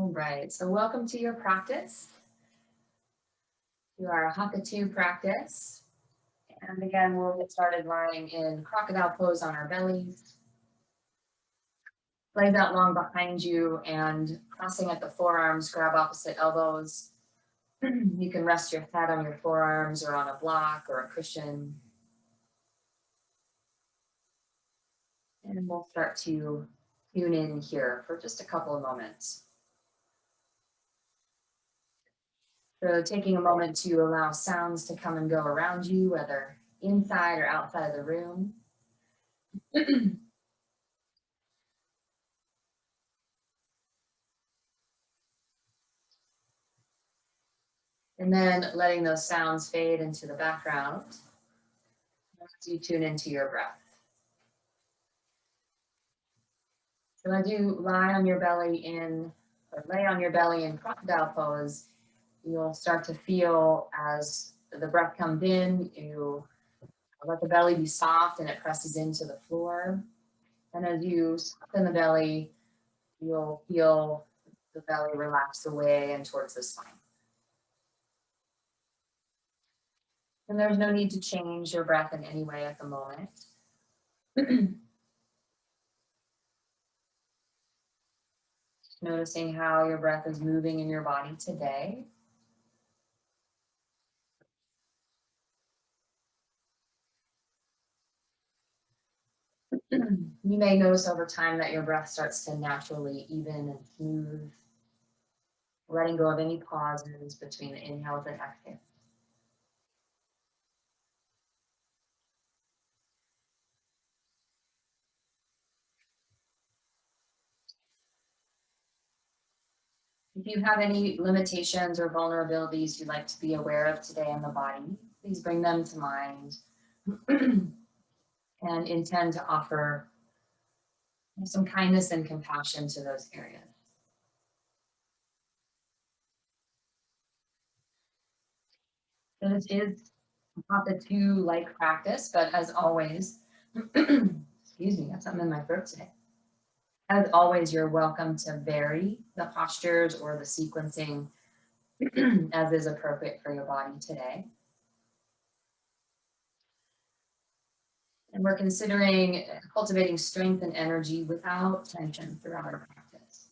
All right, so welcome to your practice, to our Hatha 2 practice. And again, we'll get started lying in crocodile pose on our bellies. Legs out long behind you and crossing at the forearms, grab opposite elbows. You can rest your head on your forearms or on a block or a cushion. And we'll start to tune in here for just a couple of moments. So taking a moment to allow sounds to come and go around you, whether inside or outside of the room. And then letting those sounds fade into the background as you tune into your breath. So as you lie on your belly or lay on your belly in crocodile pose, you'll start to feel as the breath comes in, you let the belly be soft and it presses into the floor. And as you soften the belly, you'll feel the belly relax away and towards the spine. And there's no need to change your breath in any way at the moment. Noticing how your breath is moving in your body today. You may notice over time that your breath starts to naturally even and smooth, letting go of any pauses between the inhales and exhales. If you have any limitations or vulnerabilities you'd like to be aware of today in the body, please bring them to mind and intend to offer some kindness and compassion to those areas. So this is not the two-like practice, but as always, excuse me, I have something in my throat today. As always, you're welcome to vary the postures or the sequencing as is appropriate for your body today. And we're considering cultivating strength and energy without tension throughout our practice.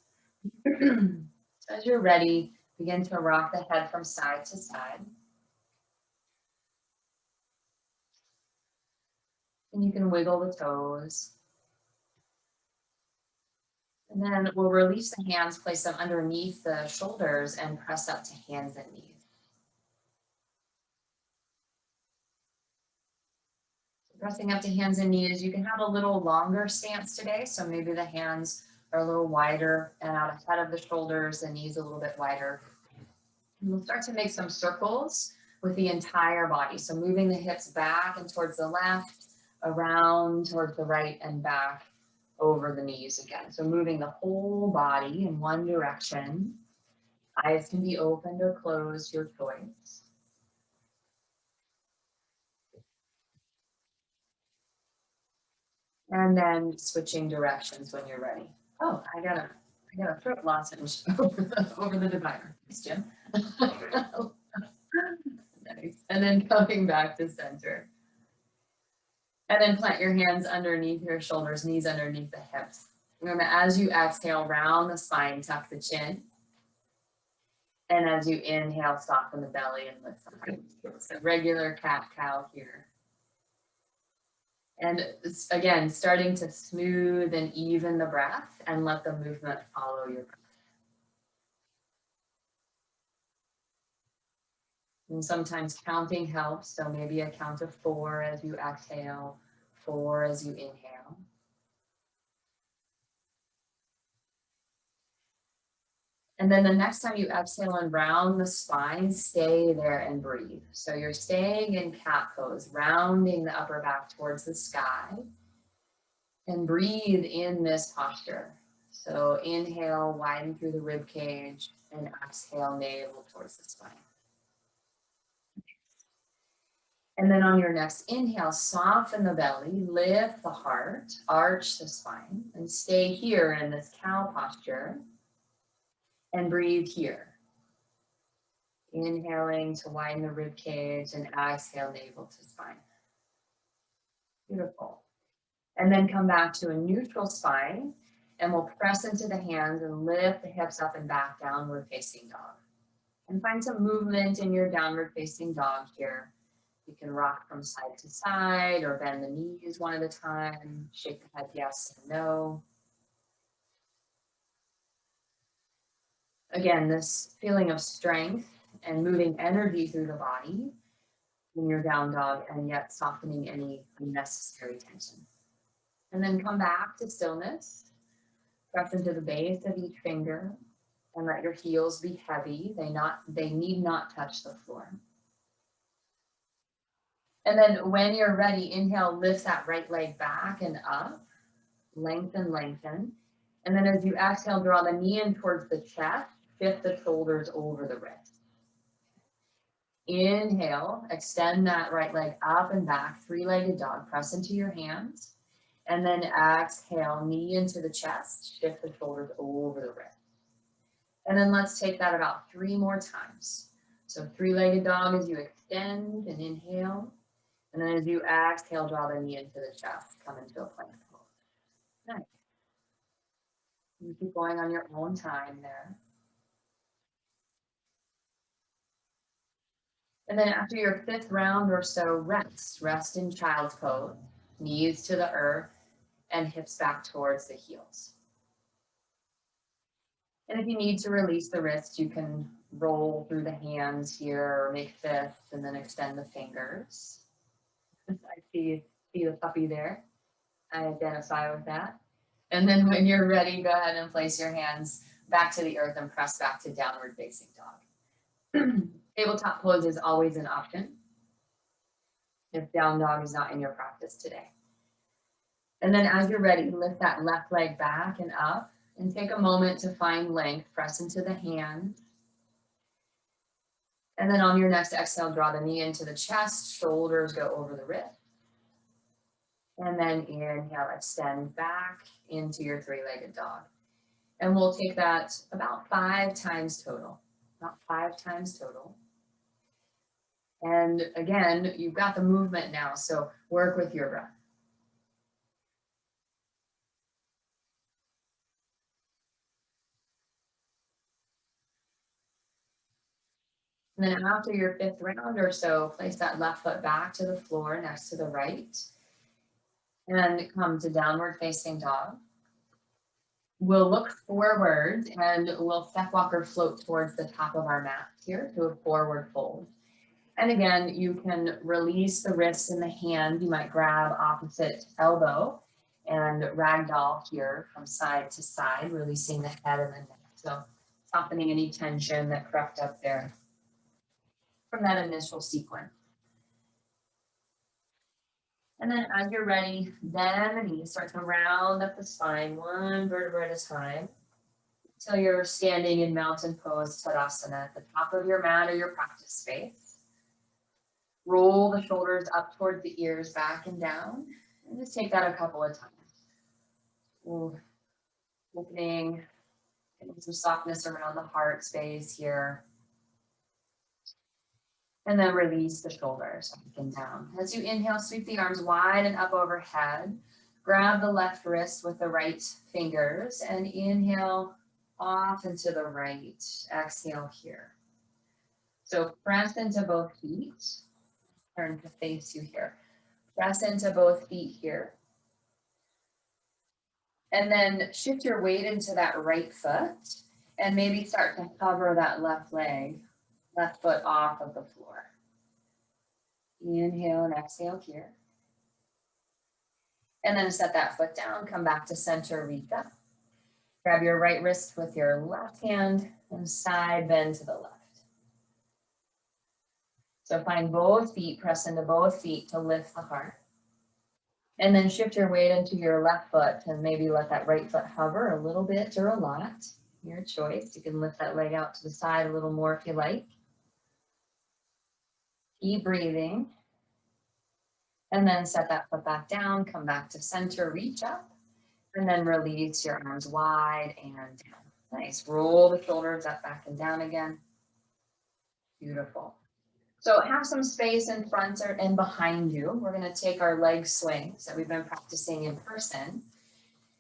So as you're ready, begin to rock the head from side to side. And you can wiggle the toes. And then we'll release the hands, place them underneath the shoulders and press up to hands and knees. Pressing up to hands and knees, you can have a little longer stance today. So maybe the hands are a little wider and out ahead of the shoulders, the knees a little bit wider. And we'll start to make some circles with the entire body. So moving the hips back and towards the left, around towards the right and back over the knees again. So moving the whole body in one direction. Eyes can be opened or closed, your choice. And then switching directions when you're ready. Oh, I got a throat lozenge over the divider. Thanks, Jim. Nice. And then coming back to center. And then plant your hands underneath your shoulders, knees underneath the hips. Remember, as you exhale, round the spine, tuck the chin. And as you inhale, soften the belly and lift the heart. So regular cat-cow here. And again, starting to smooth and even the breath and let the movement follow your breath. And sometimes counting helps. So maybe a count of 4 as you exhale, 4 as you inhale. And then the next time you exhale and round the spine, stay there and breathe. So you're staying in cat pose, rounding the upper back towards the sky. And breathe in this posture. So inhale, widen through the rib cage, and exhale, navel towards the spine. And then on your next inhale, soften the belly, lift the heart, arch the spine, and stay here in this cow posture. And breathe here. Inhaling to widen the rib cage and exhale navel to spine. Beautiful. And then come back to a neutral spine and we'll press into the hands and lift the hips up and back, downward facing dog. And find some movement in your downward facing dog here. You can rock from side to side or bend the knees one at a time, shake the head yes and no. Again, this feeling of strength and moving energy through the body in your down dog and yet softening any unnecessary tension. And then come back to stillness. Press into the base of each finger and let your heels be heavy. They need not touch the floor. And then when you're ready, inhale, lift that right leg back and up. Lengthen, lengthen. And then as you exhale, draw the knee in towards the chest. Shift the shoulders over the wrist. Inhale, extend that right leg up and back, three-legged dog. Press into your hands. And then exhale, knee into the chest. Shift the shoulders over the wrist. And then let's take that about 3 more times. So three-legged dog as you extend and inhale. And then as you exhale, draw the knee into the chest. Come into a plank pose. Nice. You keep going on your own time there. And then after your 5th round or so, rest. Rest in child's pose. Knees to the earth and hips back towards the heels. And if you need to release the wrist, you can roll through the hands here or make fists and then extend the fingers. I see the puppy there. I identify with that. And then when you're ready, go ahead and place your hands back to the earth and press back to downward facing dog. Tabletop pose is always an option if down dog is not in your practice today. And then as you're ready, lift that left leg back and up and take a moment to find length. Press into the hands. And then on your next exhale, draw the knee into the chest, shoulders go over the wrist. And then inhale, extend back into your three-legged dog. And we'll take that about 5 times total. About 5 times total. And again, you've got the movement now, so work with your breath. And then after your 5th round or so, place that left foot back to the floor next to the right. And come to downward facing dog. We'll look forward and we'll step walk or float towards the top of our mat here to a forward fold. And again, you can release the wrists and the hand. You might grab opposite elbow and ragdoll here from side to side, releasing the head and the neck. So softening any tension that crept up there from that initial sequence. And then as you're ready, bend the knees, start to round up the spine, 1 vertebra at a time, until you're standing in mountain pose, Tadasana, at the top of your mat or your practice space. Roll the shoulders up towards the ears, back and down, and just take that a couple of times. Ooh. Opening, getting some softness around the heart space here. And then release the shoulders up and down. As you inhale, sweep the arms wide and up overhead. Grab the left wrist with the right fingers and inhale off and to the right. Exhale here. So press into both feet. Turn to face you here. Press into both feet here. And then shift your weight into that right foot and maybe start to hover that left leg, left foot off of the floor. Inhale and exhale here. And then set that foot down, come back to center, reach up. Grab your right wrist with your left hand and side bend to the left. So find both feet, press into both feet to lift the heart. And then shift your weight into your left foot and maybe let that right foot hover a little bit or a lot. Your choice. You can lift that leg out to the side a little more if you like. Keep breathing. And then set that foot back down, come back to center, reach up, and then release your arms wide and down. Nice. Roll the shoulders up, back, and down again. Beautiful. So have some space in front and behind you. We're going to take our leg swings that we've been practicing in person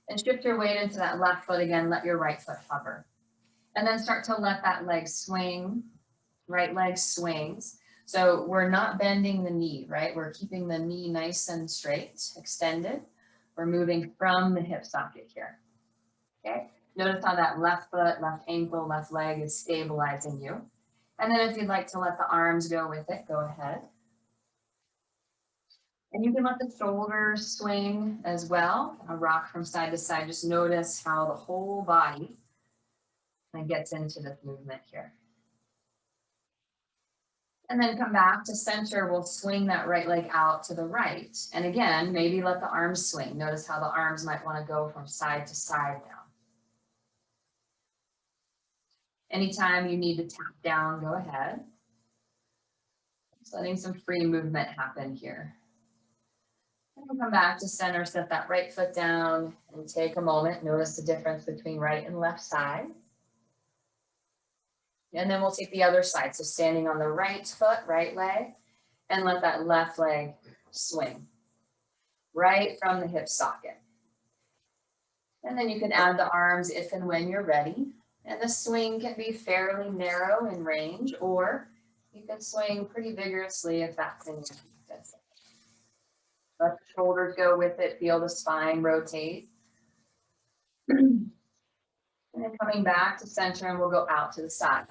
and shift your weight into that left foot again. Let your right foot hover. And then start to let that leg swing. Right leg swings. So we're not bending the knee, right? We're keeping the knee nice and straight, extended. We're moving from the hip socket here. Okay. Notice how that left foot, left ankle, left leg is stabilizing you. And then if you'd like to let the arms go with it, go ahead. And you can let the shoulders swing as well. Rock from side to side. Just notice how the whole body gets into this movement here. And then come back to center. We'll swing that right leg out to the right. And again, maybe let the arms swing. Notice how the arms might want to go from side to side now. Anytime you need to tap down, go ahead. Just letting some free movement happen here. And we'll come back to center, set that right foot down and take a moment. Notice the difference between right and left side. And then we'll take the other side. So standing on the right foot, right leg, and let that left leg swing right from the hip socket. And then you can add the arms if and when you're ready. And the swing can be fairly narrow in range, or you can swing pretty vigorously if that's in your practice. Let the shoulders go with it, feel the spine rotate. And then coming back to center, and we'll go out to the side.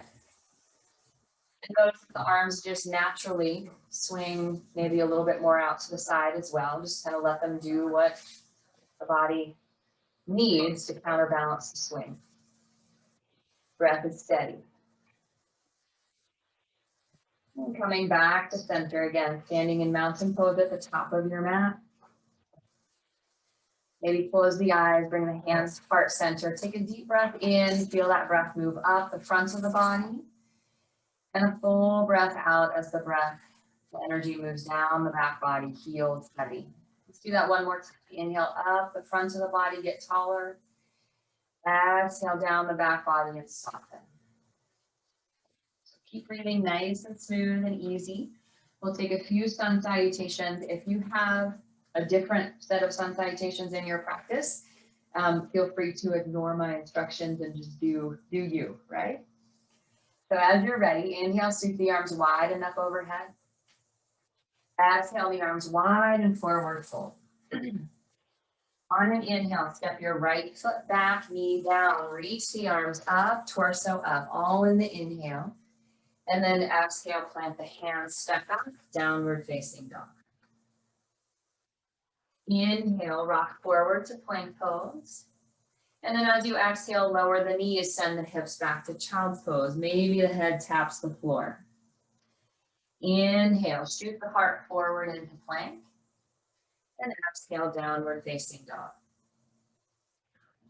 And notice the arms just naturally swing maybe a little bit more out to the side as well. Just kind of let them do what the body needs to counterbalance the swing. Breath is steady. And coming back to center again, standing in mountain pose at the top of your mat. Maybe close the eyes, bring the hands to heart center. Take a deep breath in, feel that breath move up the front of the body. And a full breath out as the energy moves down the back body, heels heavy. Let's do that one more time. Inhale up the front of the body, get taller. Exhale down the back body and soften. So keep breathing nice and smooth and easy. We'll take a few sun salutations. If you have a different set of sun salutations in your practice, feel free to ignore my instructions and just do you, right? So as you're ready, inhale, sweep the arms wide and up overhead. Exhale, the arms wide and forward fold. On an inhale, step your right foot back, knee down, reach the arms up, torso up, all in the inhale. And then exhale, plant the hands, step back, downward facing dog. Inhale, rock forward to plank pose. And then as you exhale, lower the knees, send the hips back to child's pose. Maybe the head taps the floor. Inhale, shoot the heart forward into plank. And exhale, downward facing dog.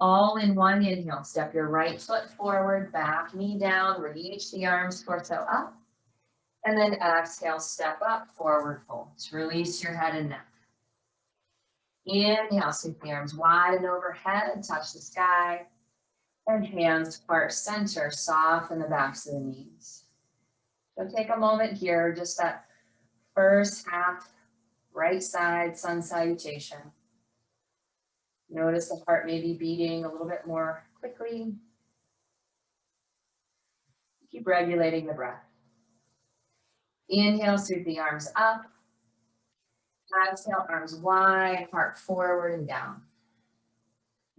All in one inhale, step your right foot forward, back knee down, reach the arms, torso up. And then exhale, step up, forward fold. Release your head and neck. Inhale, sweep the arms wide and overhead, touch the sky. And hands to heart center, soften the backs of the knees. So take a moment here, just that first half, right side sun salutation. Notice the heart may be beating a little bit more quickly. Keep regulating the breath. Inhale, sweep the arms up. Exhale, arms wide, heart forward and down.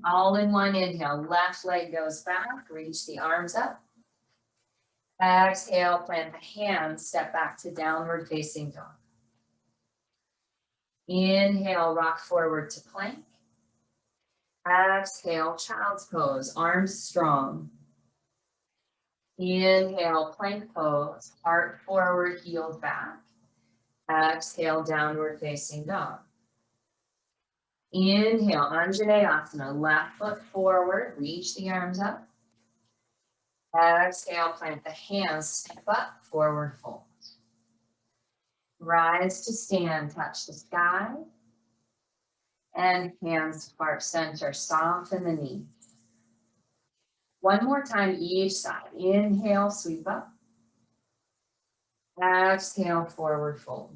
All in one inhale, left leg goes back, reach the arms up. Exhale, plant the hands, step back to downward facing dog. Inhale, rock forward to plank. Exhale, child's pose, arms strong. Inhale, plank pose, heart forward, heels back. Exhale, downward facing dog. Inhale, Anjaneyasana, left foot forward, reach the arms up. Exhale, plant the hands, step up, forward fold. Rise to stand, touch the sky. And hands to heart center, soften the knees. One more time each side. Inhale, sweep up. Exhale, forward fold.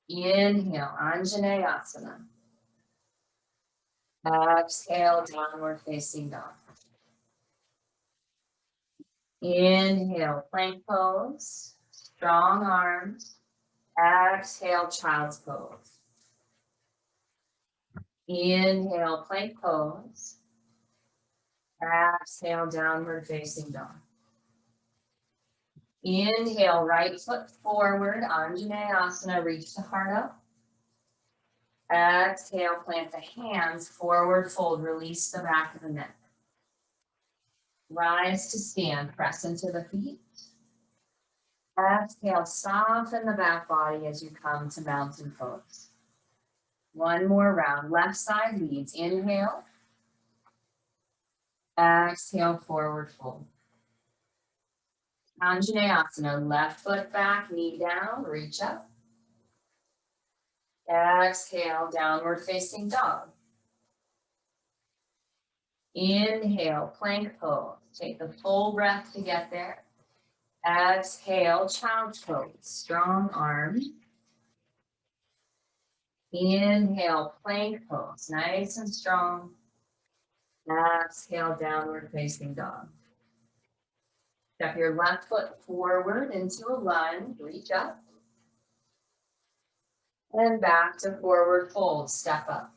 Inhale, Anjaneyasana. Exhale, downward facing dog. Inhale, plank pose. Strong arms. Exhale, child's pose. Inhale, plank pose. Exhale, downward facing dog. Inhale, right foot forward, Anjaneyasana, reach the heart up. Exhale, plant the hands, forward fold, release the back of the neck. Rise to stand, press into the feet. Exhale, soften the back body as you come to mountain pose. One more round, left side leads, inhale. Exhale, forward fold. Anjaneyasana, left foot back, knee down, reach up. Exhale, downward facing dog. Inhale, plank pose. Take the full breath to get there. Exhale, child's pose. Strong arms. Inhale, plank pose. Nice and strong. Exhale, downward facing dog. Step your left foot forward into a lunge. Reach up. And back to forward fold. Step up.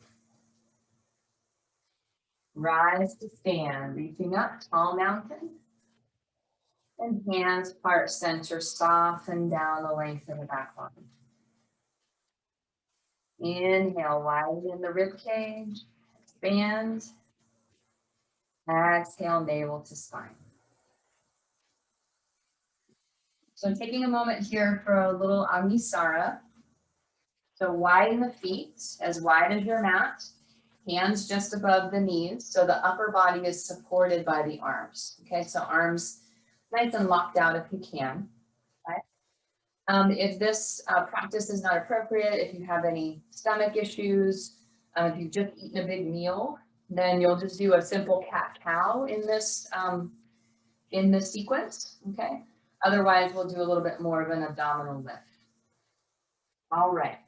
Rise to stand. Reaching up, tall mountain. And hands heart center, soften down the length of the back body. Inhale, widen the rib cage, expand. Exhale, navel to spine. So taking a moment here for a little Agnisara. So widen the feet, as wide as your mat, hands just above the knees, so the upper body is supported by the arms. Okay, so arms nice and locked out if you can. If this practice is not appropriate, if you have any stomach issues, if you've just eaten a big meal, then you'll just do a simple cat-cow in this sequence, okay? Otherwise, we'll do a little bit more of an abdominal lift. All right,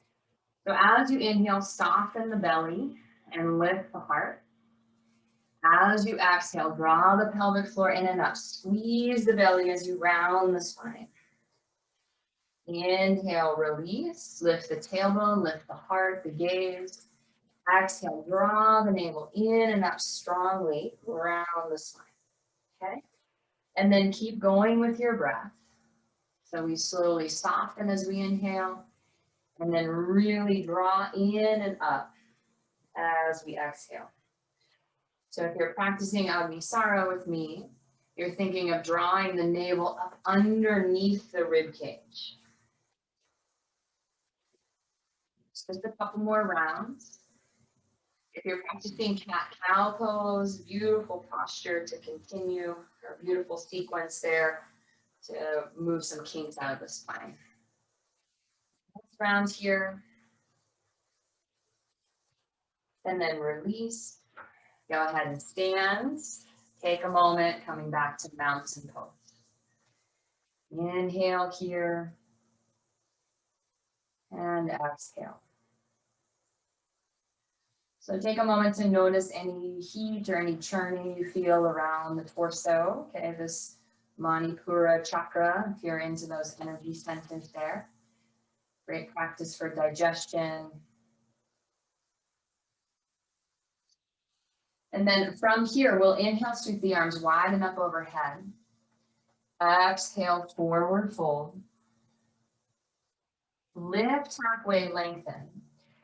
so as you inhale, soften the belly and lift the heart. As you exhale, draw the pelvic floor in and up. Squeeze the belly as you round the spine. Inhale, release, lift the tailbone, lift the heart, the gaze. Exhale, draw the navel in and up strongly, round the spine, okay? And then keep going with your breath. So we slowly soften as we inhale, and then really draw in and up as we exhale. So if you're practicing Agnisara with me, you're thinking of drawing the navel up underneath the rib cage. Just a couple more rounds. If you're practicing cat-cow pose, beautiful posture to continue, or beautiful sequence there to move some kinks out of the spine. Next round here. And then release. Go ahead and stand. Take a moment, coming back to mountain pose. Inhale here. And exhale. So take a moment to notice any heat or any churning you feel around the torso. Okay, this Manipura chakra, if you're into those energy centers there. Great practice for digestion. And then from here, we'll inhale, sweep the arms wide and up overhead. Exhale, forward fold. Lift halfway, lengthen.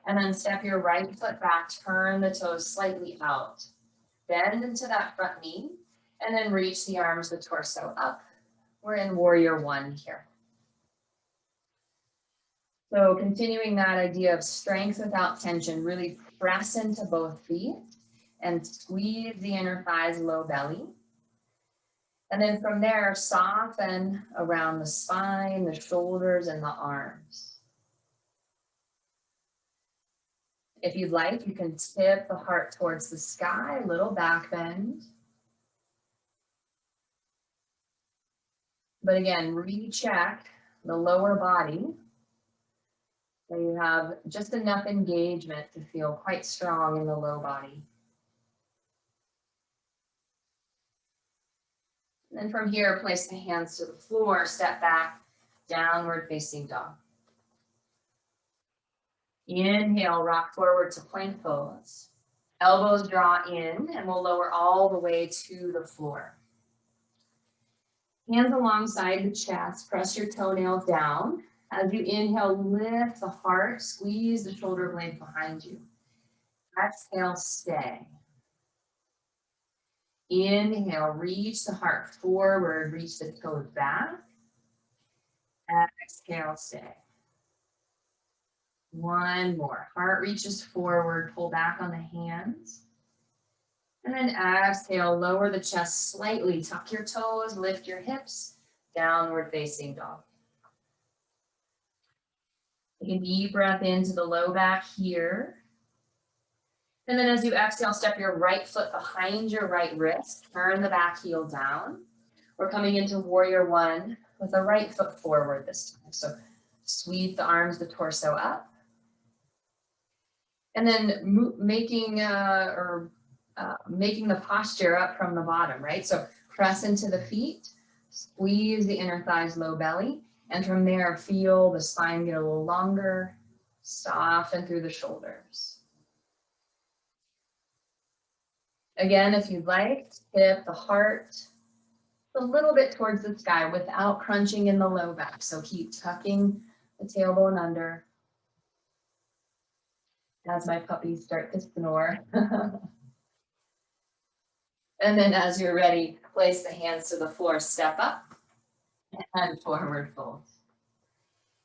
And then step your right foot back, turn the toes slightly out. Bend into that front knee, and then reach the arms, the torso up. We're in warrior one here. So continuing that idea of strength without tension, really press into both feet and squeeze the inner thighs, low belly. And then from there, soften around the spine, the shoulders, and the arms. If you'd like, you can tip the heart towards the sky, little back bend. But again, recheck the lower body. So you have just enough engagement to feel quite strong in the low body. And then from here, place the hands to the floor, step back, downward facing dog. Inhale, rock forward to plank pose. Elbows draw in and we'll lower all the way to the floor. Hands alongside the chest, press your toenails down. As you inhale, lift the heart, squeeze the shoulder blades behind you. Exhale, stay. Inhale, reach the heart forward, reach the toes back. Exhale, stay. One more. Heart reaches forward, pull back on the hands. And then exhale, lower the chest slightly, tuck your toes, lift your hips, downward facing dog. Take a deep breath into the low back here. And then as you exhale, step your right foot behind your right wrist, turn the back heel down. We're coming into warrior one with the right foot forward this time. So sweep the arms, the torso up. And then making the posture up from the bottom, right? So press into the feet, squeeze the inner thighs, low belly. And from there, feel the spine get a little longer, soften through the shoulders. Again, if you'd like, tip the heart a little bit towards the sky without crunching in the low back. So keep tucking the tailbone under as my puppies start to snore. And then as you're ready, place the hands to the floor, step up and forward fold.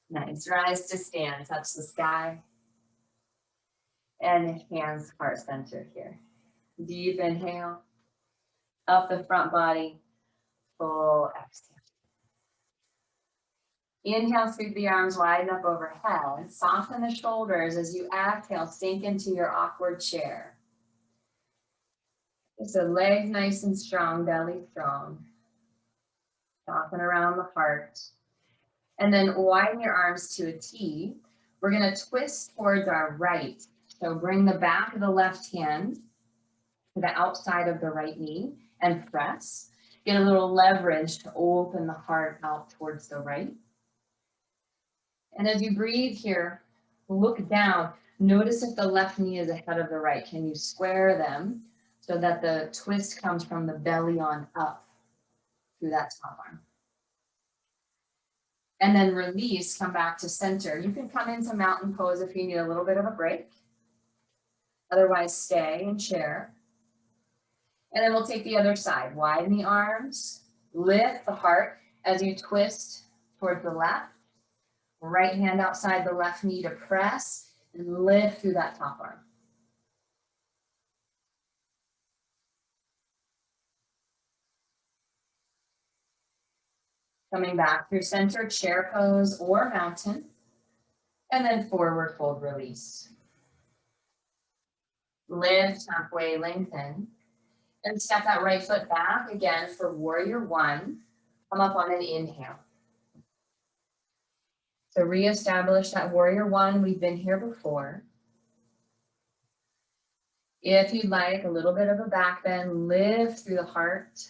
Nice, rise to stand, touch the sky. And hands heart center here. Deep inhale, up the front body, full exhale. Inhale, sweep the arms wide up overhead. Soften the shoulders as you exhale, sink into your awkward chair. So legs nice and strong, belly strong. Soften around the heart. And then widen your arms to a T. We're gonna twist towards our right. So bring the back of the left hand to the outside of the right knee and press. Get a little leverage to open the heart out towards the right. And as you breathe here, look down. Notice if the left knee is ahead of the right. Can you square them so that the twist comes from the belly on up through that top arm? And then release, come back to center. You can come into mountain pose if you need a little bit of a break. Otherwise, stay in chair. And then we'll take the other side. Widen the arms, lift the heart as you twist towards the left. Right hand outside the left knee to press and lift through that top arm. Coming back through center, chair pose or mountain. And then forward fold release. Lift, halfway lengthen. And step that right foot back again for warrior one. Come up on an inhale. So reestablish that warrior one. We've been here before. If you'd like, a little bit of a back bend, lift through the heart.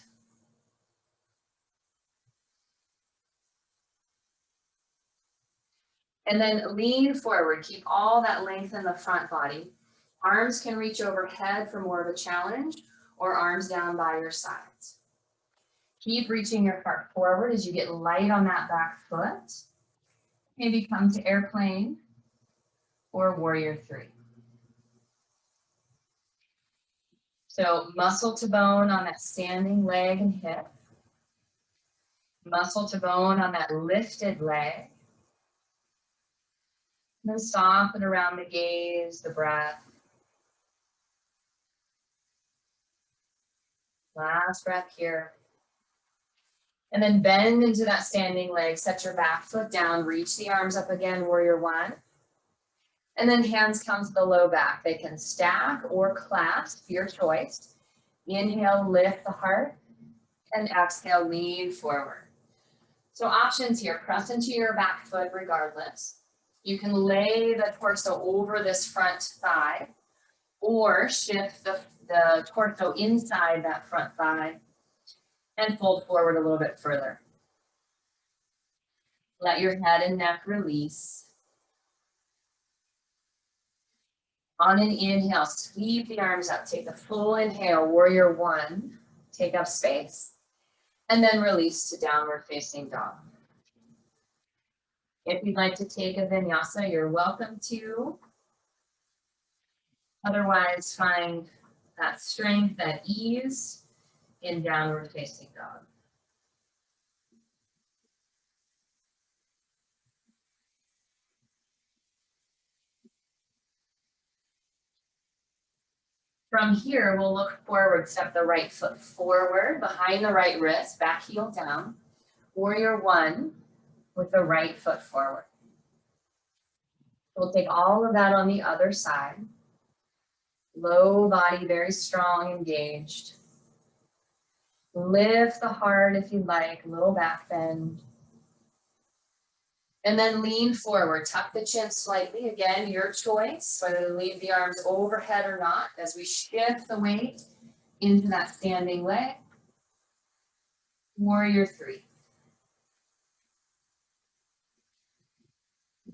And then lean forward. Keep all that length in the front body. Arms can reach overhead for more of a challenge, or arms down by your sides. Keep reaching your heart forward as you get light on that back foot. Maybe come to airplane or warrior three. So muscle to bone on that standing leg and hip. Muscle to bone on that lifted leg. And then soften around the gaze, the breath. Last breath here. And then bend into that standing leg, set your back foot down, reach the arms up again, warrior one. And then hands come to the low back. They can stack or clasp, your choice. Inhale, lift the heart, and exhale, lean forward. So options here, press into your back foot regardless. You can lay the torso over this front thigh or shift the torso inside that front thigh and fold forward a little bit further. Let your head and neck release. On an inhale, sweep the arms up. Take the full inhale, warrior one. Take up space. And then release to downward facing dog. If you'd like to take a vinyasa, you're welcome to. Otherwise, find that strength, that ease in downward facing dog. From here, we'll look forward, step the right foot forward, behind the right wrist, back heel down. Warrior one with the right foot forward. We'll take all of that on the other side. Low body, very strong, engaged. Lift the heart if you like, a little back bend. And then lean forward, tuck the chin slightly. Again, your choice, whether to leave the arms overhead or not, as we shift the weight into that standing leg. Warrior three.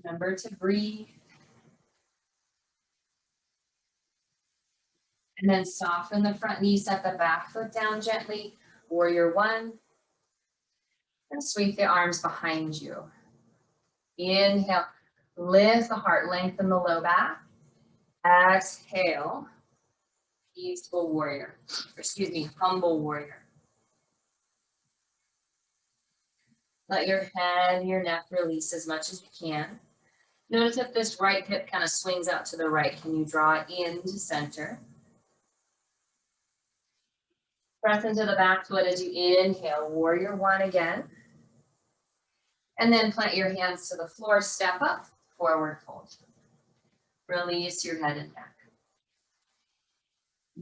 Remember to breathe. And then soften the front knee, set the back foot down gently. Warrior one. And sweep the arms behind you. Inhale, lift the heart, lengthen the low back. Exhale, peaceful warrior, humble warrior. Let your head and your neck release as much as you can. Notice if this right hip kind of swings out to the right, can you draw it into center? Press into the back foot as you inhale, warrior one again. And then plant your hands to the floor, step up, forward fold. Release your head and neck.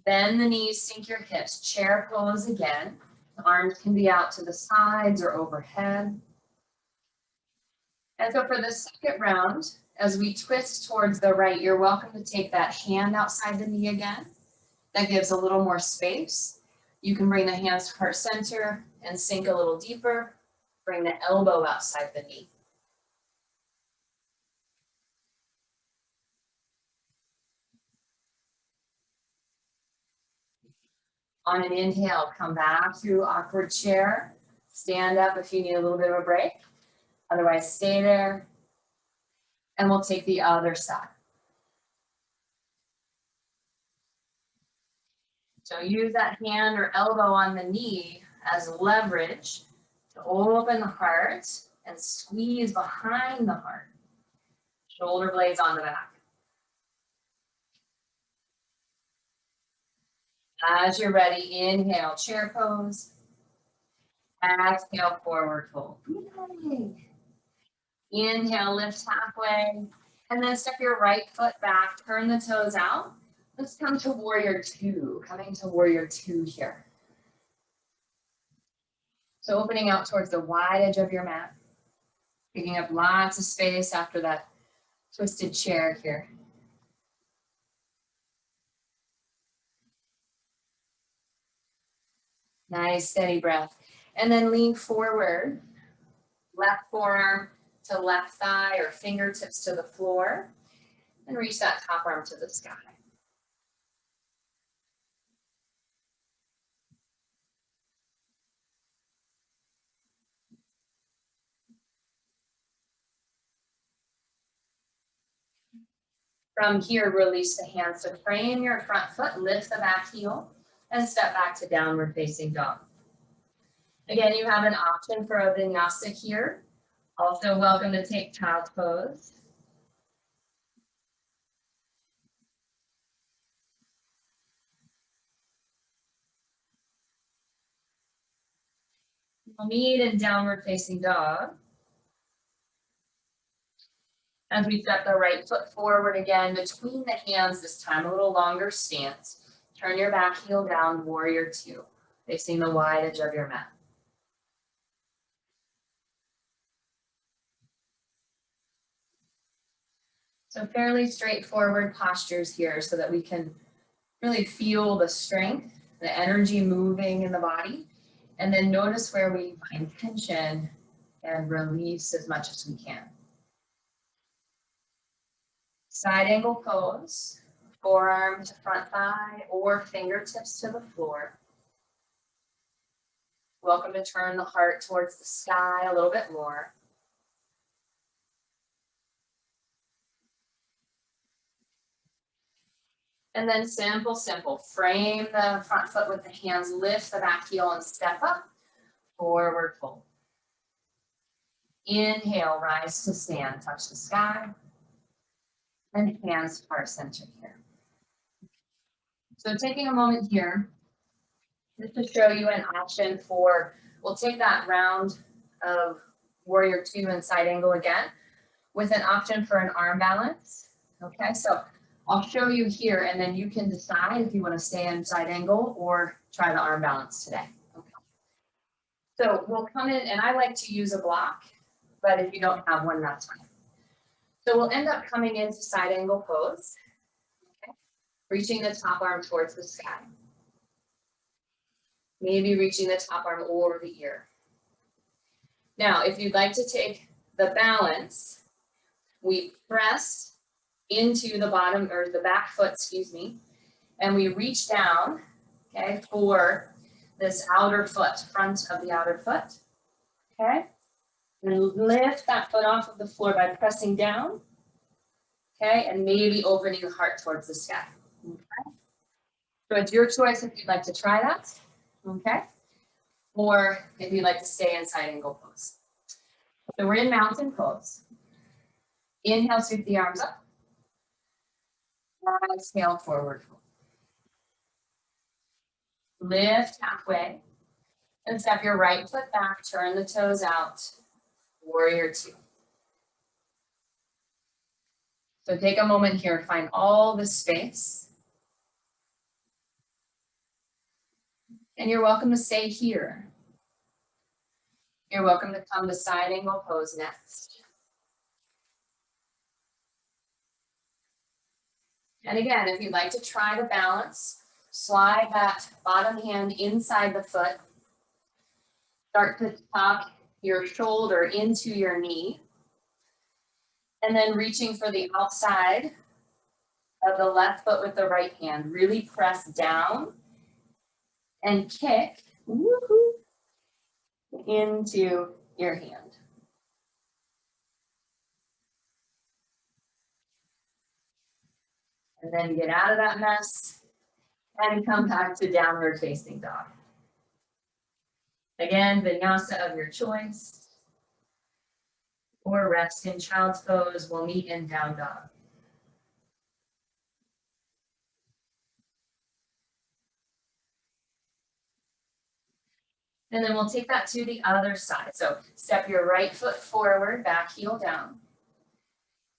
Bend the knees, sink your hips, chair pose again. The arms can be out to the sides or overhead. And so for the second round, as we twist towards the right, you're welcome to take that hand outside the knee again. That gives a little more space. You can bring the hands to heart center and sink a little deeper. Bring the elbow outside the knee. On an inhale, come back to awkward chair. Stand up if you need a little bit of a break. Otherwise, stay there. And we'll take the other side. So use that hand or elbow on the knee as leverage to open the heart and squeeze behind the heart. Shoulder blades on the back. As you're ready, inhale, chair pose. Exhale, forward fold. Yay. Inhale, lift halfway. And then step your right foot back, turn the toes out. Let's come to warrior two, coming to warrior two here. So opening out towards the wide edge of your mat, picking up lots of space after that twisted chair here. Nice, steady breath. And then lean forward, left forearm to left thigh or fingertips to the floor, and reach that top arm to the sky. From here, release the hands to frame your front foot, lift the back heel, and step back to downward facing dog. Again, you have an option for a vinyasa here. Also welcome to take child's pose. We'll meet in downward facing dog. As we step the right foot forward again, between the hands this time, a little longer stance. Turn your back heel down, warrior two, facing the wide edge of your mat. So fairly straightforward postures here so that we can really feel the strength, the energy moving in the body, and then notice where we find tension and release as much as we can. Side angle pose, forearm to front thigh or fingertips to the floor. Welcome to turn the heart towards the sky a little bit more. And then simple, frame the front foot with the hands, lift the back heel and step up, forward fold. Inhale, rise to stand, touch the sky, and hands heart center here. So taking a moment here, just to show you an option for, we'll take that round of warrior two and side angle again, with an option for an arm balance. Okay, so I'll show you here and then you can decide if you want to stay in side angle or try the arm balance today. Okay. So we'll come in, and I like to use a block, but if you don't have one, that's fine. So we'll end up coming into side angle pose, okay? Reaching the top arm towards the sky. Maybe reaching the top arm over the ear. Now, if you'd like to take the balance, we press into the bottom, or the back foot, excuse me, and we reach down, okay, for this outer foot, front of the outer foot, okay? And lift that foot off of the floor by pressing down, okay? And maybe opening the heart towards the sky, okay? So it's your choice if you'd like to try that, okay? Or if you'd like to stay in side angle pose. So we're in mountain pose. Inhale, sweep the arms up. Exhale, forward fold. Lift halfway and step your right foot back, turn the toes out, warrior two. So take a moment here, find all the space. And you're welcome to stay here. You're welcome to come to side angle pose next. And again, if you'd like to try the balance, slide that bottom hand inside the foot. Start to tuck your shoulder into your knee. And then reaching for the outside of the left foot with the right hand. Really press down and kick into your hand. And then get out of that mess and come back to downward facing dog. Again, vinyasa of your choice, or rest in child's pose. We'll meet in down dog. And then we'll take that to the other side. So step your right foot forward, back heel down,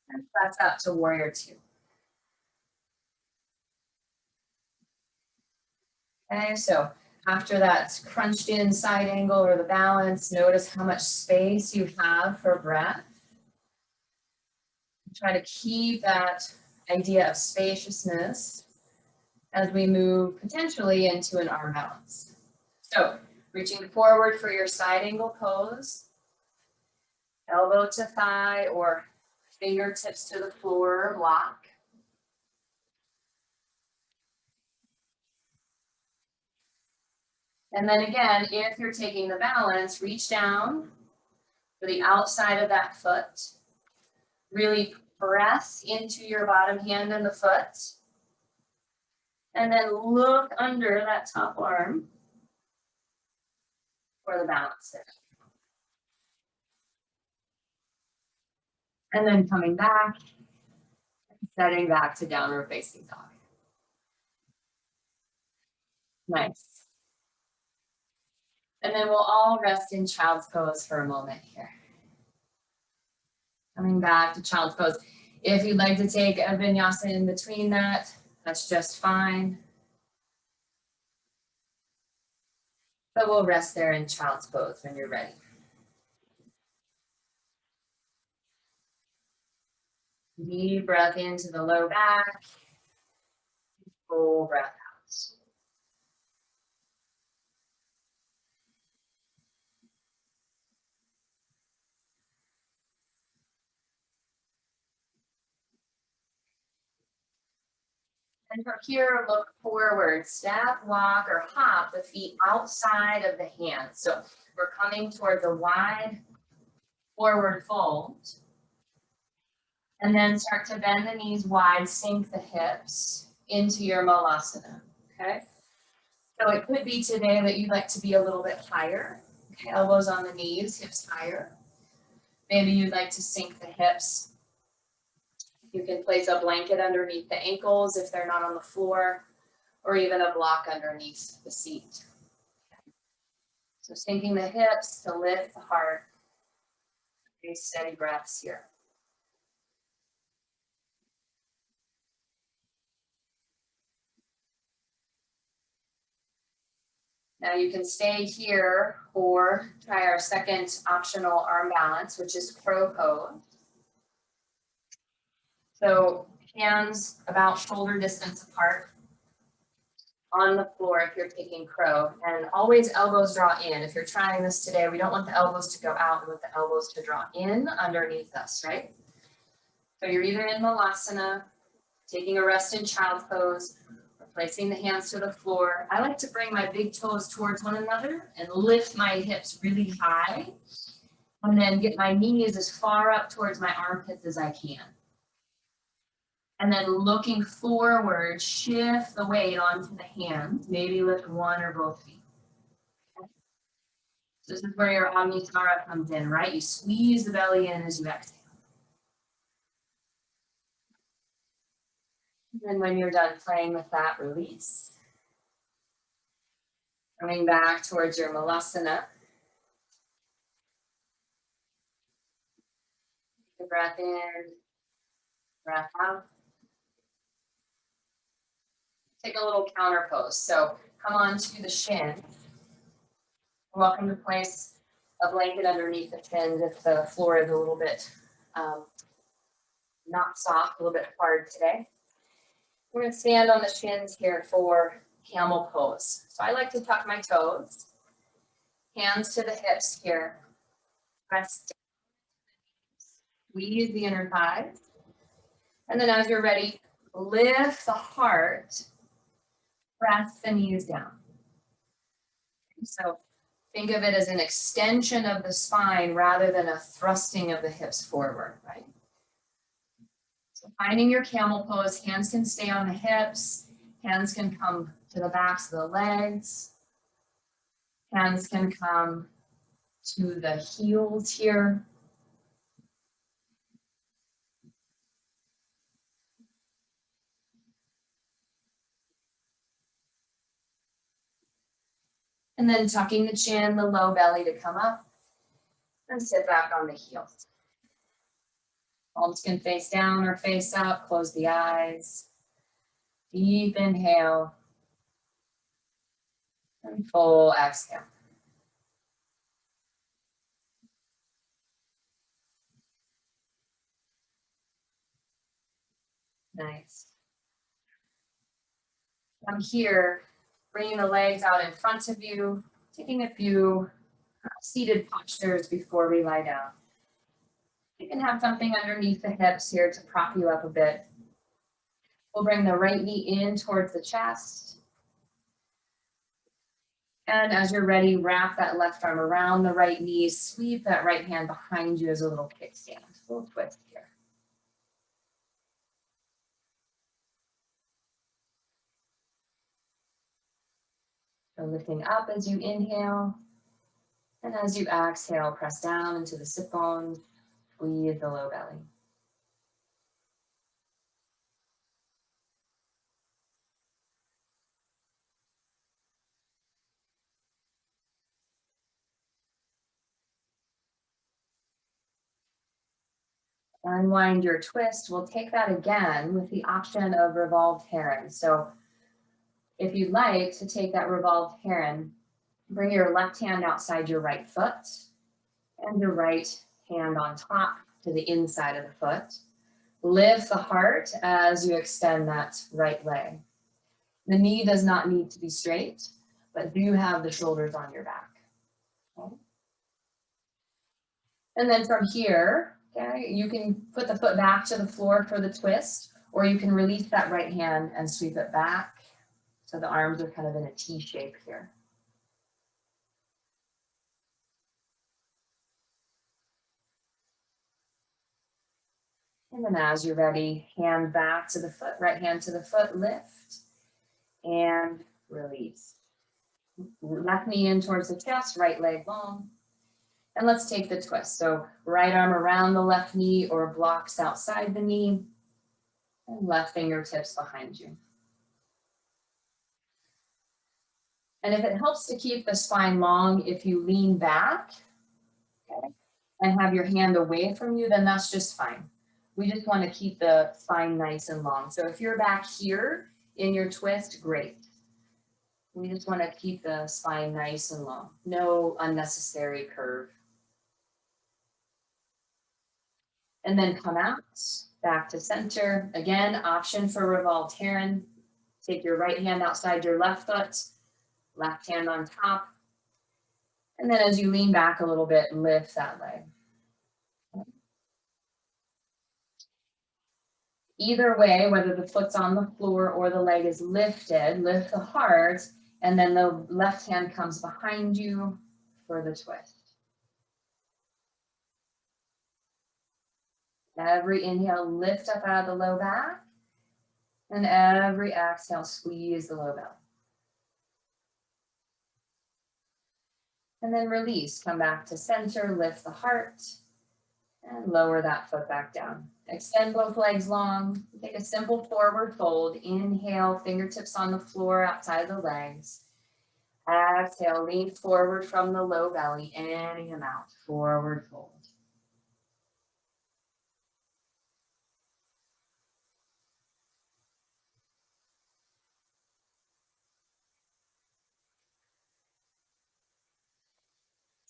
and press up to warrior two. Okay, so after that crunched in side angle or the balance, notice how much space you have for breath. Try to keep that idea of spaciousness as we move potentially into an arm balance. So reaching forward for your side angle pose, elbow to thigh or fingertips to the floor block. And then again, if you're taking the balance, reach down for the outside of that foot. Really press into your bottom hand and the foot. And then look under that top arm for the balance there. And then coming back, setting back to downward facing dog. Nice. And then we'll all rest in child's pose for a moment here. Coming back to child's pose. If you'd like to take a vinyasa in between that, that's just fine. But we'll rest there in child's pose when you're ready. Deep breath into the low back, full breath out. And from here, look forward, step, walk, or hop the feet outside of the hands. So we're coming towards a wide forward fold. And then start to bend the knees wide, sink the hips into your malasana, okay? So it could be today that you'd like to be a little bit higher, okay? Elbows on the knees, hips higher. Maybe you'd like to sink the hips. You can place a blanket underneath the ankles if they're not on the floor, or even a block underneath the seat. So sinking the hips to lift the heart. Very steady breaths here. Now you can stay here or try our second optional arm balance, which is crow pose. So hands about shoulder distance apart on the floor if you're taking crow, and always elbows draw in. If you're trying this today, we don't want the elbows to go out, we want the elbows to draw in underneath us, right? So you're either in malasana, taking a rest in child's pose, or placing the hands to the floor. I like to bring my big toes towards one another and lift my hips really high, and then get my knees as far up towards my armpits as I can. And then looking forward, shift the weight onto the hands, maybe lift one or both feet. So this is where your Admitara comes in, right? You squeeze the belly in as you exhale. And then when you're done playing with that, release. Coming back towards your malasana. Take a breath in, breath out. Take a little counter pose. So come on to the shin. You're welcome to place a blanket underneath the shins if the floor is a little bit not soft, a little bit hard today. We're going to stand on the shins here for camel pose. So I like to tuck my toes, hands to the hips here. Press down, squeeze the inner thighs. And then as you're ready, lift the heart, press the knees down. So think of it as an extension of the spine rather than a thrusting of the hips forward, right? So finding your camel pose, hands can stay on the hips, hands can come to the backs of the legs, hands can come to the heels here. And then tucking the chin, the low belly to come up, and sit back on the heels. Palms can face down or face up, close the eyes. Deep inhale, and full exhale. Nice. From here, bringing the legs out in front of you, taking a few seated postures before we lie down. You can have something underneath the hips here to prop you up a bit. We'll bring the right knee in towards the chest. And as you're ready, wrap that left arm around the right knee, sweep that right hand behind you as a little kickstand. A little twist here. So lifting up as you inhale. And as you exhale, press down into the sit bones, squeeze the low belly. Unwind your twist. We'll take that again with the option of revolved heron. So if you'd like to take that revolved heron, bring your left hand outside your right foot and your right hand on top to the inside of the foot. Lift the heart as you extend that right leg. The knee does not need to be straight, but do have the shoulders on your back. Okay. And then from here, okay, you can put the foot back to the floor for the twist, or you can release that right hand and sweep it back. So the arms are kind of in a T shape here. And then as you're ready, hand back to the foot, right hand to the foot, lift and release. Left knee in towards the chest, right leg long. And let's take the twist. So right arm around the left knee or blocks outside the knee, and left fingertips behind you. And if it helps to keep the spine long, if you lean back, okay, and have your hand away from you, then that's just fine. We just want to keep the spine nice and long. So if you're back here in your twist, great. We just want to keep the spine nice and long. No unnecessary curve. And then come out, back to center. Again, option for revolved heron. Take your right hand outside your left foot, left hand on top. And then as you lean back a little bit, lift that leg. Either way, whether the foot's on the floor or the leg is lifted, lift the heart, and then the left hand comes behind you for the twist. Every inhale, lift up out of the low back, and every exhale, squeeze the low belly. And then release, come back to center, lift the heart, and lower that foot back down. Extend both legs long. Take a simple forward fold. Inhale, fingertips on the floor outside the legs. Exhale, lean forward from the low belly. Inhale out, forward fold.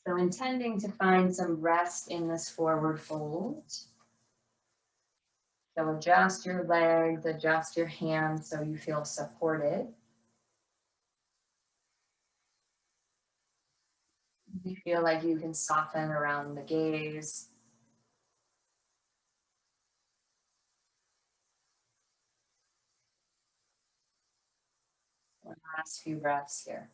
So intending to find some rest in this forward fold. So adjust your legs, adjust your hands so you feel supported. You feel like you can soften around the gaze. Last few breaths here.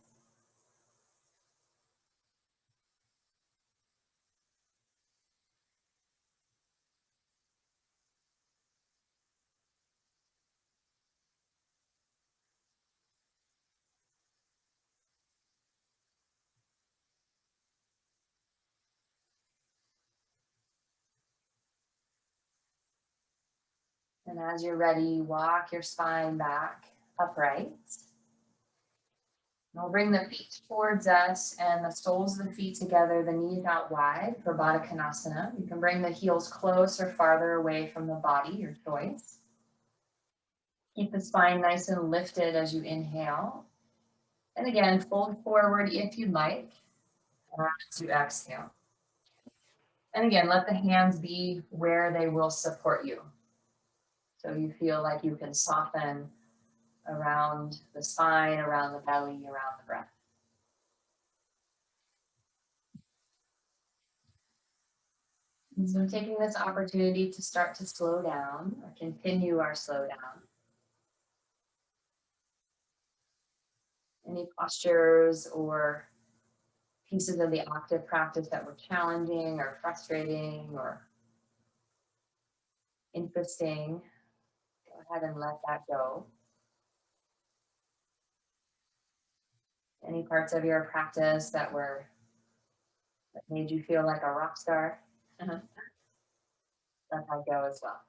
And as you're ready, walk your spine back upright. We'll bring the feet towards us and the soles of the feet together, the knees out wide for Baddha Konasana. You can bring the heels close or farther away from the body, your choice. Keep the spine nice and lifted as you inhale. And again, fold forward if you'd like as you exhale. And again, let the hands be where they will support you. So you feel like you can soften around the spine, around the belly, around the breath. And so taking this opportunity to start to slow down or continue our slow down. Any postures or pieces of the active practice that were challenging or frustrating or interesting, go ahead and let that go. Any parts of your practice that made you feel like a rock star, let that go as well.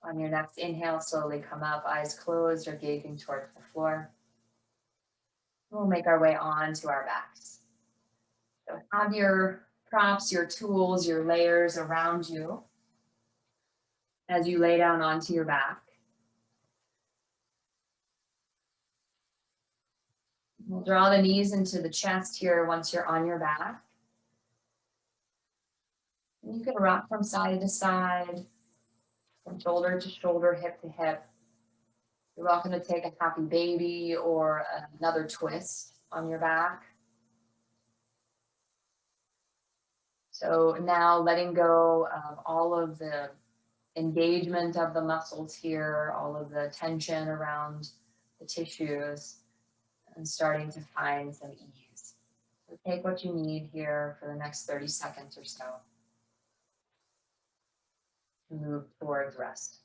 On your next inhale, slowly come up, eyes closed or gazing towards the floor. We'll make our way on to our backs. So have your props, your tools, your layers around you as you lay down onto your back. We'll draw the knees into the chest here once you're on your back. And you can rock from side to side, from shoulder to shoulder, hip to hip. You're welcome to take a happy baby or another twist on your back. So now letting go of all of the engagement of the muscles here, all of the tension around the tissues, and starting to find some ease. So take what you need here for the next 30 seconds or so to move towards rest.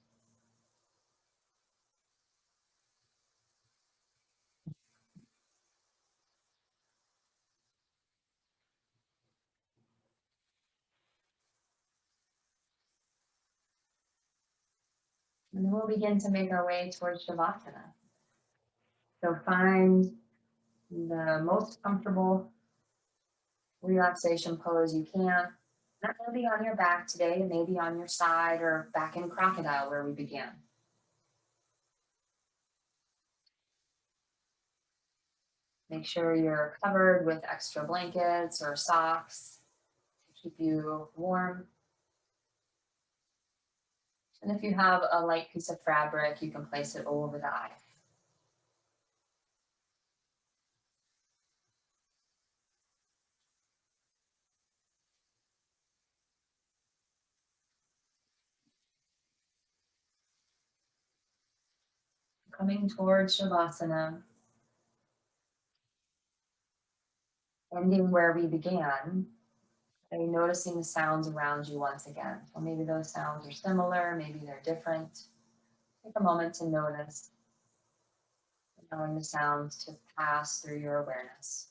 And then we'll begin to make our way towards Shavasana. So find the most comfortable relaxation pose you can. Not going to be on your back today, maybe on your side or back in crocodile where we began. Make sure you're covered with extra blankets or socks to keep you warm. And if you have a light piece of fabric, you can place it over the eye. Coming towards Shavasana, ending where we began, and noticing the sounds around you once again. So maybe those sounds are similar, maybe they're different. Take a moment to notice, allowing the sounds to pass through your awareness.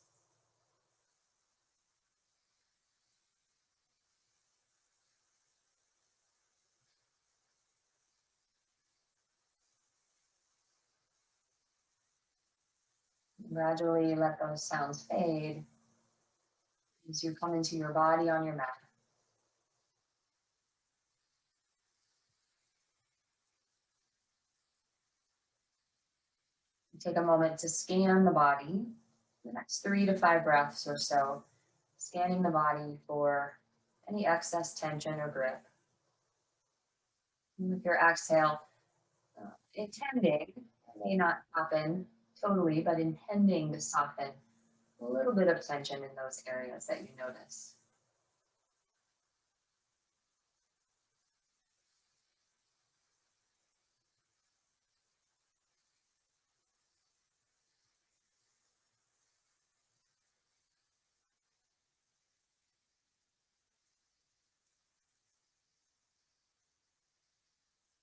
Gradually let those sounds fade as you come into your body on your mat. Take a moment to scan the body, the next 3 to 5 breaths or so, scanning the body for any excess tension or grip. And with your exhale, intending, it may not happen totally, but intending to soften a little bit of tension in those areas that you notice.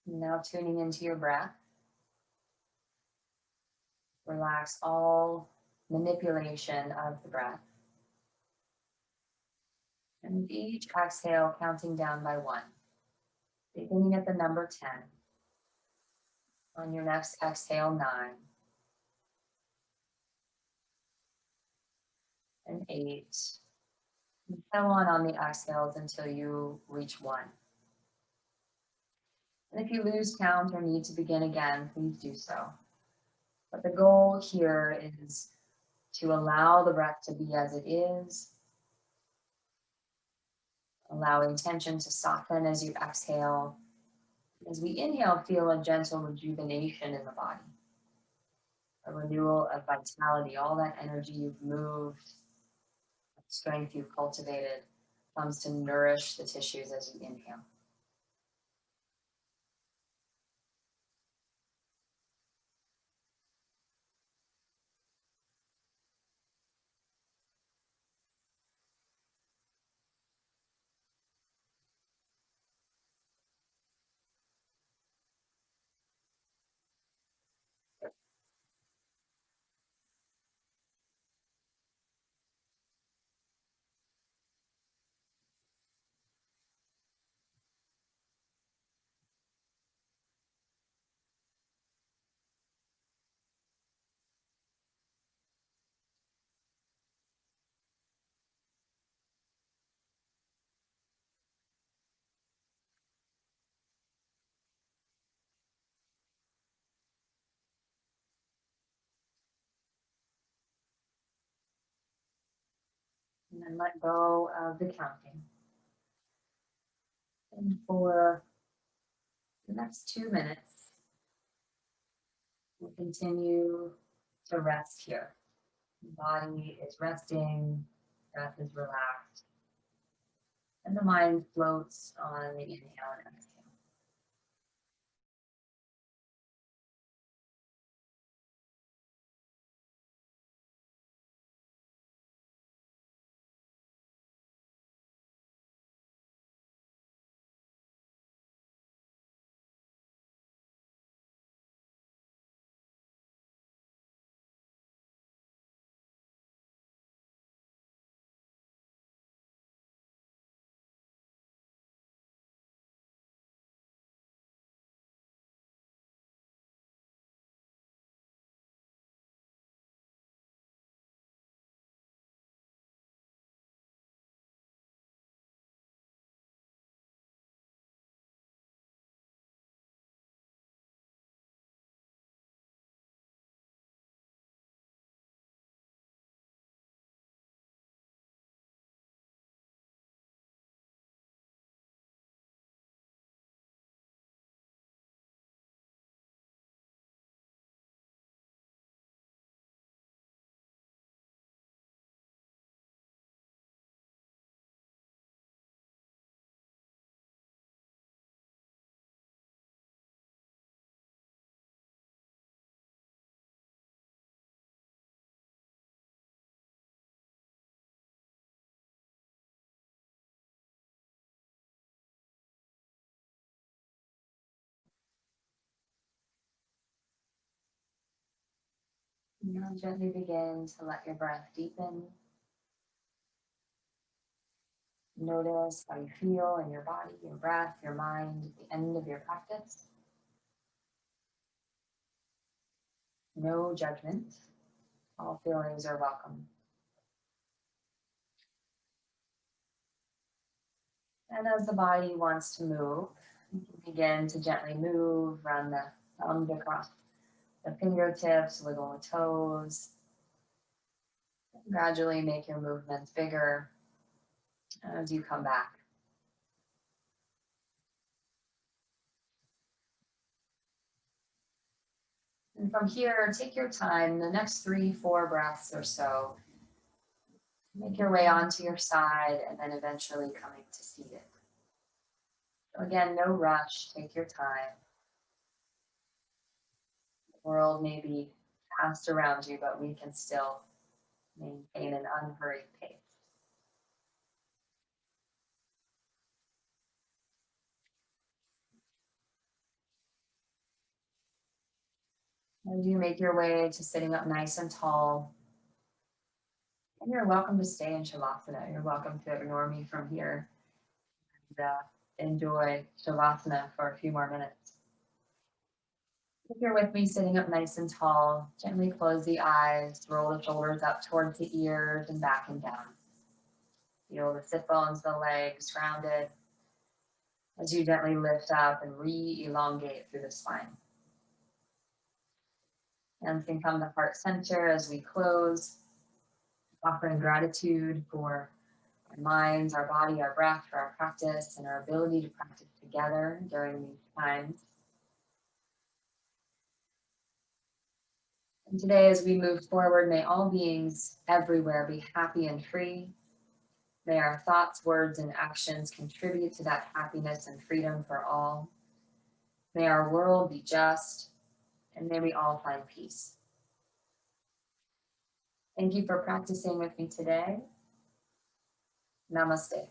Now tuning into your breath. Relax all manipulation of the breath. And with each exhale, counting down by 1. Beginning at the number 10. On your next exhale, 9. And 8. And so on the exhales until you reach 1. And if you lose count or need to begin again, please do so. But the goal here is to allow the breath to be as it is, allowing tension to soften as you exhale. As we inhale, feel a gentle rejuvenation in the body, a renewal of vitality, all that energy you've moved, strength you've cultivated comes to nourish the tissues as you inhale. And then let go of the counting. And for the next 2 minutes, we'll continue to rest here. The body is resting, breath is relaxed, and the mind floats on the inhale and exhale. Now gently begin to let your breath deepen. Notice how you feel in your body, your breath, your mind at the end of your practice. No judgment. All feelings are welcome. And as the body wants to move, you can begin to gently move, run the thumbs across the fingertips, wiggle the toes. Gradually make your movements bigger as you come back. And from here, take your time, the next 3-4 breaths or so. Make your way onto your side and then eventually coming to seated. So again, no rush, take your time. The world may be fast around you, but we can still maintain an unhurried pace. As you make your way to sitting up nice and tall, and you're welcome to stay in Shavasana. You're welcome to ignore me from here and enjoy Shavasana for a few more minutes. If you're with me sitting up nice and tall, gently close the eyes, roll the shoulders up towards the ears and back and down. Feel the sit bones, the legs rounded as you gently lift up and re-elongate through the spine. Hands can come to heart center as we close, offering gratitude for our minds, our body, our breath, for our practice, and our ability to practice together during these times. And today, as we move forward, may all beings everywhere be happy and free. May our thoughts, words, and actions contribute to that happiness and freedom for all. May our world be just, and may we all find peace. Thank you for practicing with me today. Namaste.